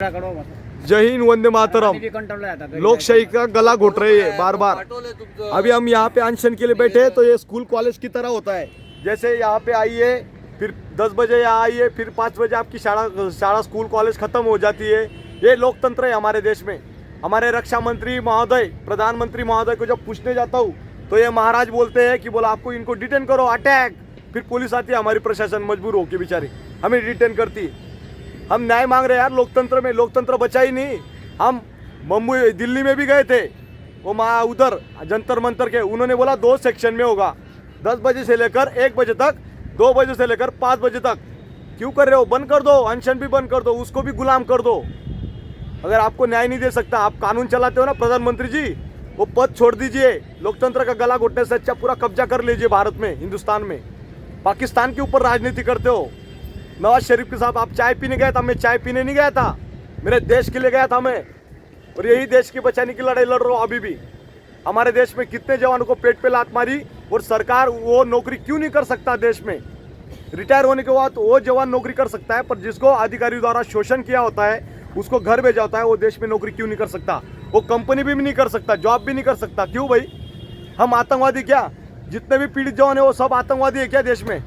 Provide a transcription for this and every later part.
जय हिंद, वंदे मातरम। लोकशाही का गला घोट रहे हैं बार बार। अभी हम यहाँ पे अनशन के लिए बैठे हैं, तो ये स्कूल कॉलेज की तरह होता है। जैसे यहाँ पे आइए, फिर 10 बजे यहाँ आइए, फिर 5 बजे आपकी शाला स्कूल कॉलेज खत्म हो जाती है। ये लोकतंत्र है हमारे देश में। हमारे रक्षा मंत्री महोदय, प्रधानमंत्री महोदय को जब पूछने जाता हूँ तो ये महाराज बोलते हैं कि बोला आपको इनको डिटेन करो, अटैक। फिर पुलिस आती है, हमारी प्रशासन मजबूर होके बेचारी हमें डिटेन करती है। हम न्याय मांग रहे हैं यार लोकतंत्र में। लोकतंत्र बचा ही नहीं। हम मुंबई दिल्ली में भी गए थे, वो उधर जंतर मंतर के, उन्होंने बोला 2 सेक्शन में होगा, 10 बजे से लेकर 1 बजे तक, 2 बजे से लेकर 5 बजे तक। क्यों कर रहे हो? बंद कर दो, अनशन भी बंद कर दो, उसको भी गुलाम कर दो। अगर आपको न्याय नहीं दे सकता, आप कानून चलाते हो ना प्रधानमंत्री जी, वो पद छोड़ दीजिए। लोकतंत्र का गला घोटने से अच्छा पूरा कब्जा कर लीजिए भारत में, हिंदुस्तान में। पाकिस्तान के ऊपर राजनीति करते हो। नवाज शरीफ के साथ आप चाय पीने गए था, मैं चाय पीने नहीं गया था, मेरे देश के लिए गया था मैं। और यही देश की बचाने की लड़ाई लड़ रहा हूँ अभी भी। हमारे देश में कितने जवानों को पेट पे लात मारी, और सरकार वो नौकरी क्यों नहीं कर सकता देश में? रिटायर होने के बाद वो जवान नौकरी कर सकता है, पर जिसको अधिकारी द्वारा शोषण किया होता है, उसको घर भेजा होता है, वो देश में नौकरी क्यों नहीं कर सकता? वो कंपनी भी नहीं कर सकता, जॉब भी नहीं कर सकता। क्यों भाई? हम आतंकवादी क्या? जितने भी पीड़ित जवान है वो सब आतंकवादी है क्या देश में?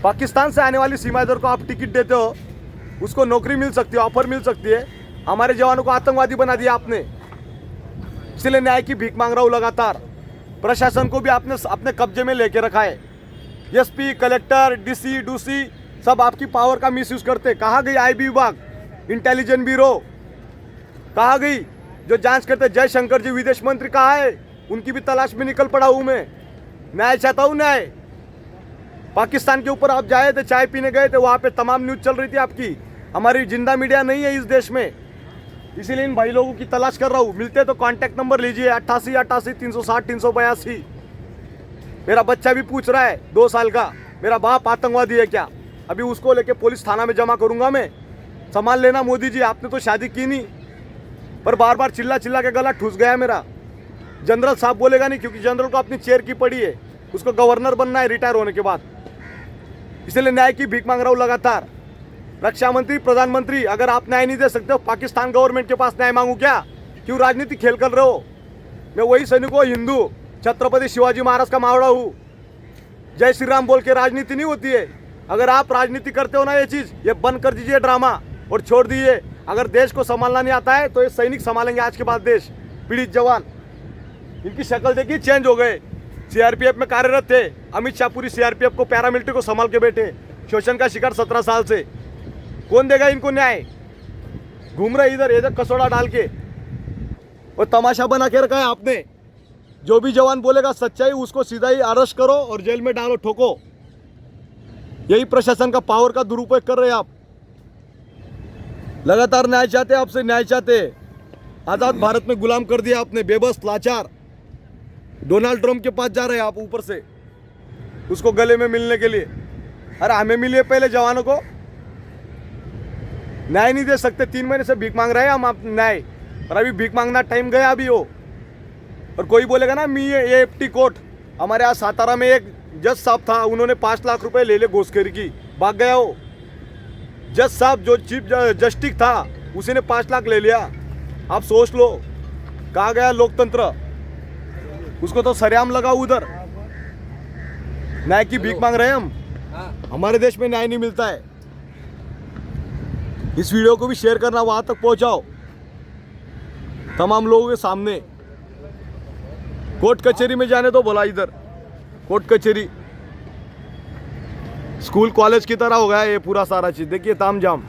पाकिस्तान से आने वाली सीमाएदार को आप टिकट देते हो, उसको नौकरी मिल सकती है, ऑफर मिल सकती है। हमारे जवानों को आतंकवादी बना दिया आपने। इसलिए न्याय की भीख मांग रहा हूँ लगातार। प्रशासन को भी आपने अपने कब्जे में लेके रखा है। एसपी, कलेक्टर, डीसी, डूसी सब आपकी पावर का मिसयूज करते। कहाँ गई आईबी विभाग, इंटेलिजेंस ब्यूरो कहाँ गई जो जांच करते? जयशंकर जी विदेश मंत्री कहाँ है? उनकी भी तलाश में निकल पड़ा हूँ मैं। न्याय चाहता हूँ, न्याय। पाकिस्तान के ऊपर आप जाए थे, चाय पीने गए थे, वहाँ पे तमाम न्यूज चल रही थी आपकी। हमारी जिंदा मीडिया नहीं है इस देश में, इसीलिए इन भाई लोगों की तलाश कर रहा हूँ। मिलते तो कांटेक्ट नंबर लीजिए 88 88 360 382। मेरा बच्चा भी पूछ रहा है 2 साल का, मेरा बाप आतंकवादी है क्या? अभी उसको लेके पुलिस थाना में जमा करूंगा मैं। संभाल लेना मोदी जी, आपने तो शादी की नहीं, पर बार बार चिल्ला चिल्ला के गला ठूस गया मेरा। जनरल साहब बोलेगा नहीं, क्योंकि जनरल को अपनी चेयर की पड़ी है, उसको गवर्नर बनना है रिटायर होने के बाद। इसलिए न्याय की भीख मांग रहा हूँ लगातार। रक्षा मंत्री, प्रधानमंत्री, अगर आप न्याय नहीं दे सकते हो, पाकिस्तान गवर्नमेंट के पास न्याय मांगू क्या? क्यों राजनीति खेल कर रहे हो? मैं वही सैनिक हूँ, हिंदू, छत्रपति शिवाजी महाराज का मावड़ा हूँ। जय श्री राम बोल के राजनीति नहीं होती है। अगर आप राजनीति करते हो ना, ये चीज ये बंद कर दीजिए ड्रामा, और छोड़ दीजिए। अगर देश को संभालना नहीं आता है तो ये सैनिक संभालेंगे आज के बाद देश। पीड़ित जवान, इनकी शक्ल देखिए, चेंज हो गए। सीआरपीएफ में कार्यरत थे, अमित शाह पूरी सीआरपीएफ को, पैरामिलिट्री को संभाल के बैठे। शोषण का शिकार 17 साल से। कौन देगा इनको न्याय? घूम रहे इधर इधर कसौड़ा डाल के, और तमाशा बना के रखा है आपने। जो भी जवान बोलेगा सच्चाई, उसको सीधा ही अरेस्ट करो और जेल में डालो, ठोको। यही प्रशासन का पावर का दुरुपयोग कर रहे हैं आप। लगातार न्याय चाहते, आपसे न्याय चाहते। आजाद भारत में गुलाम कर दिया आपने, बेबस, लाचार। डोनाल्ड ट्रंप के पास जा रहे हैं आप ऊपर से, उसको गले में मिलने के लिए। अरे हमें मिलिए पहले, जवानों को। न्याय नहीं दे सकते, 3 महीने से भीख मांग रहे हैं हम आप न्याय, और अभी भीख मांगना टाइम गया अभी हो। और कोई बोलेगा ना मी ये एफटी कोर्ट, हमारे यहाँ सातारा में एक जज साहब था, उन्होंने 5 लाख रुपए ले घूसखोरी की, भाग गया हो। जज साहब जो चीफ जस्टिस था, उसी ने 5 लाख ले लिया। आप सोच लो कहाँ गया लोकतंत्र? उसको तो सरेआम लगा उधर। न्याय की भीख मांग रहे हैं हम। हमारे देश में न्याय नहीं मिलता है। इस वीडियो को भी शेयर करना, वहां तक पहुंचाओ तमाम लोगों के सामने। कोर्ट कचहरी में जाने तो बोला, इधर कोर्ट कचहरी स्कूल कॉलेज की तरह हो गया ये पूरा सारा चीज। देखिए तामझाम।